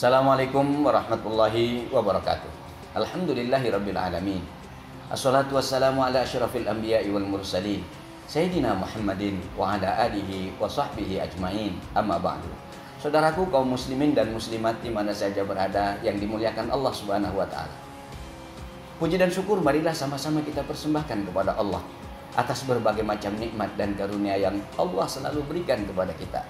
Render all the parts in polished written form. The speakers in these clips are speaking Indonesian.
Assalamualaikum warahmatullahi wabarakatuh. Alhamdulillahirabbil alamin. Assalatu wassalamu ala asyrafil anbiya'i wal mursalin Sayyidina Muhammadin wa ala alihi wa sahbihi ajmain. Amma ba'du. Saudaraku kaum muslimin dan muslimat di mana saja berada yang dimuliakan Allah Subhanahu wa taala. Puji dan syukur marilah sama-sama kita persembahkan kepada Allah atas berbagai macam nikmat dan karunia yang Allah selalu berikan kepada kita.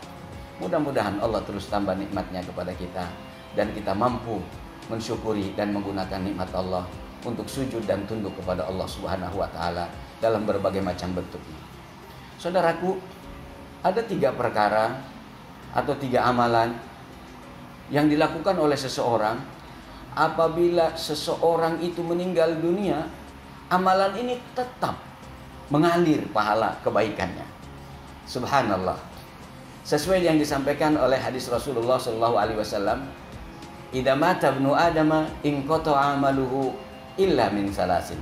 Mudah-mudahan Allah terus tambah nikmatnya kepada kita dan kita mampu mensyukuri dan menggunakan nikmat Allah untuk sujud dan tunduk kepada Allah Subhanahu wa taala dalam berbagai macam bentuknya. Saudaraku, ada 3 perkara atau 3 amalan yang dilakukan oleh seseorang apabila seseorang itu meninggal dunia, amalan ini tetap mengalir pahala kebaikannya. Subhanallah. Sesuai yang disampaikan oleh hadis Rasulullah SAW, idza mata ibnu adama inqata'a amaluhu illa min salasin.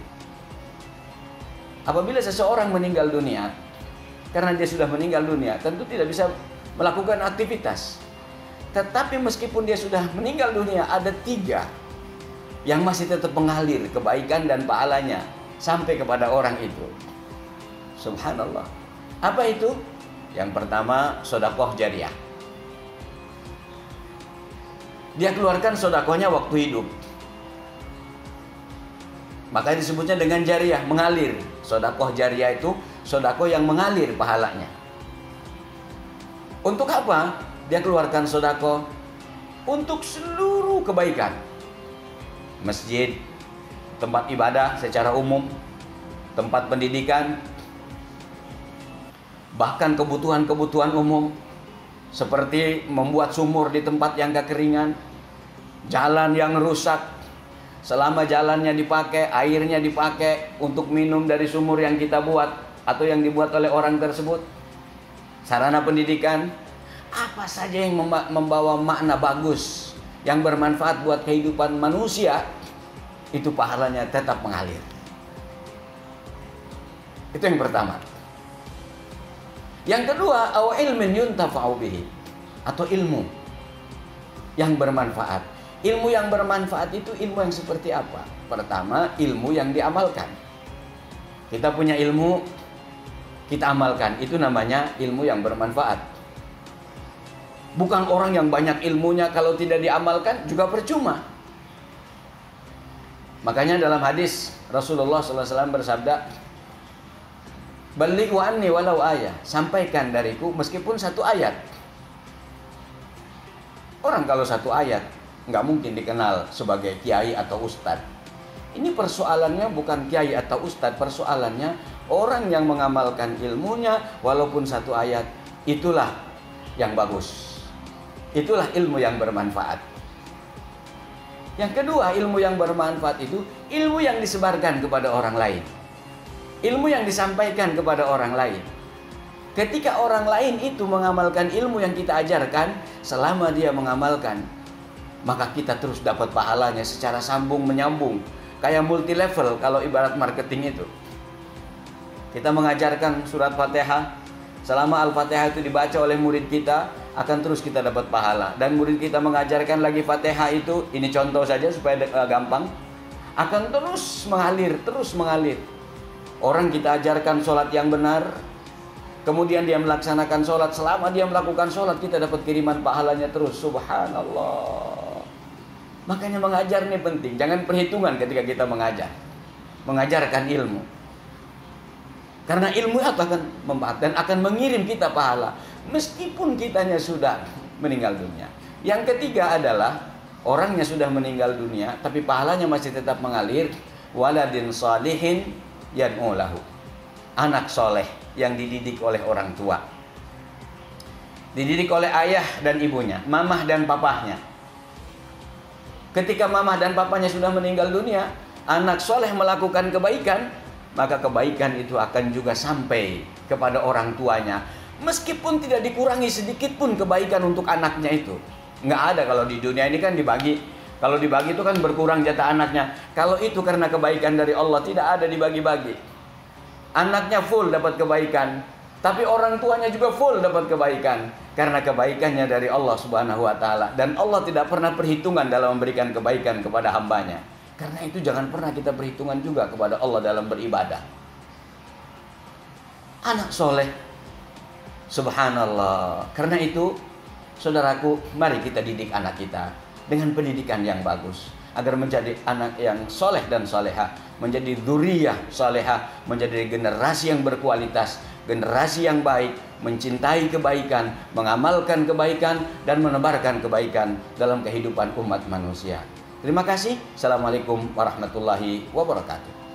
Apabila seseorang meninggal dunia, karena dia sudah meninggal dunia, tentu tidak bisa melakukan aktivitas. Tetapi meskipun dia sudah meninggal dunia, ada 3 yang masih tetap mengalir kebaikan dan pahalanya sampai kepada orang itu. Subhanallah. Apa itu? Yang pertama, sedekah jariah. Dia keluarkan sedekahnya waktu hidup, maka disebutnya dengan jariah, mengalir. Sedekah jariah itu sedekah yang mengalir pahalanya. Untuk apa? Dia keluarkan sedekah untuk seluruh kebaikan. Masjid, tempat ibadah secara umum, tempat pendidikan, bahkan kebutuhan-kebutuhan umum seperti membuat sumur di tempat yang kekeringan, jalan yang rusak, selama jalannya dipakai, airnya dipakai untuk minum dari sumur yang kita buat atau yang dibuat oleh orang tersebut. Sarana pendidikan, apa saja yang membawa makna bagus yang bermanfaat buat kehidupan manusia, itu pahalanya tetap mengalir. Itu yang pertama. Yang kedua, au ilmin yuntafa'u bihi, atau ilmu yang bermanfaat. Ilmu yang bermanfaat itu ilmu yang seperti apa? Pertama, ilmu yang diamalkan. Kita punya ilmu, kita amalkan, itu namanya ilmu yang bermanfaat. Bukan orang yang banyak ilmunya kalau tidak diamalkan juga percuma. Makanya dalam hadis Rasulullah SAW bersabda, "Ballighu anni walau ayah." Sampaikan dariku meskipun 1 ayat. Orang kalau 1 ayat nggak mungkin dikenal sebagai kiai atau ustadz. Ini persoalannya bukan kiai atau ustadz, persoalannya orang yang mengamalkan ilmunya walaupun 1 ayat. Itulah yang bagus. Itulah ilmu yang bermanfaat. Yang kedua, ilmu yang bermanfaat itu ilmu yang disebarkan kepada orang lain. Ilmu yang disampaikan kepada orang lain. Ketika orang lain itu mengamalkan ilmu yang kita ajarkan, selama dia mengamalkan, maka kita terus dapat pahalanya secara sambung menyambung. Kayak multi level kalau ibarat marketing itu. Kita mengajarkan surat Fatihah, selama Al-Fatihah itu dibaca oleh murid kita, akan terus kita dapat pahala. Dan murid kita mengajarkan lagi Fatihah itu, ini contoh saja supaya gampang, akan terus mengalir. Orang kita ajarkan sholat yang benar, kemudian dia melaksanakan sholat, selama dia melakukan sholat kita dapat kiriman pahalanya terus. Subhanallah. Makanya mengajar ini penting, jangan perhitungan ketika kita mengajarkan ilmu. Karena ilmu itu akan membantu dan akan mengirim kita pahala meskipun kitanya sudah meninggal dunia. Yang ketiga adalah orangnya sudah meninggal dunia tapi pahalanya masih tetap mengalir. Waladin salihin yad'ulahu, anak soleh yang dididik oleh orang tua, dididik oleh ayah dan ibunya, mamah dan papahnya. Ketika mamah dan papahnya sudah meninggal dunia, anak soleh melakukan kebaikan, maka kebaikan itu akan juga sampai kepada orang tuanya, meskipun tidak dikurangi sedikit pun kebaikan untuk anaknya itu. Nggak ada kalau di dunia ini kan dibagi. Kalau dibagi itu kan berkurang jatah anaknya. Kalau itu karena kebaikan dari Allah, tidak ada dibagi-bagi. Anaknya full dapat kebaikan, Tapi orang tuanya juga full dapat kebaikan karena kebaikannya dari Allah Subhanahu wa taala, dan Allah tidak pernah perhitungan dalam memberikan kebaikan kepada hambanya. Karena itu jangan pernah kita perhitungan juga kepada Allah dalam beribadah. Anak soleh, subhanallah. Karena itu saudaraku, mari kita didik anak kita dengan pendidikan yang bagus agar menjadi anak yang soleh dan soleha, menjadi dzurriyyah soleha, menjadi generasi yang berkualitas, generasi yang baik, mencintai kebaikan, mengamalkan kebaikan, dan menebarkan kebaikan dalam kehidupan umat manusia. Terima kasih. Assalamualaikum warahmatullahi wabarakatuh.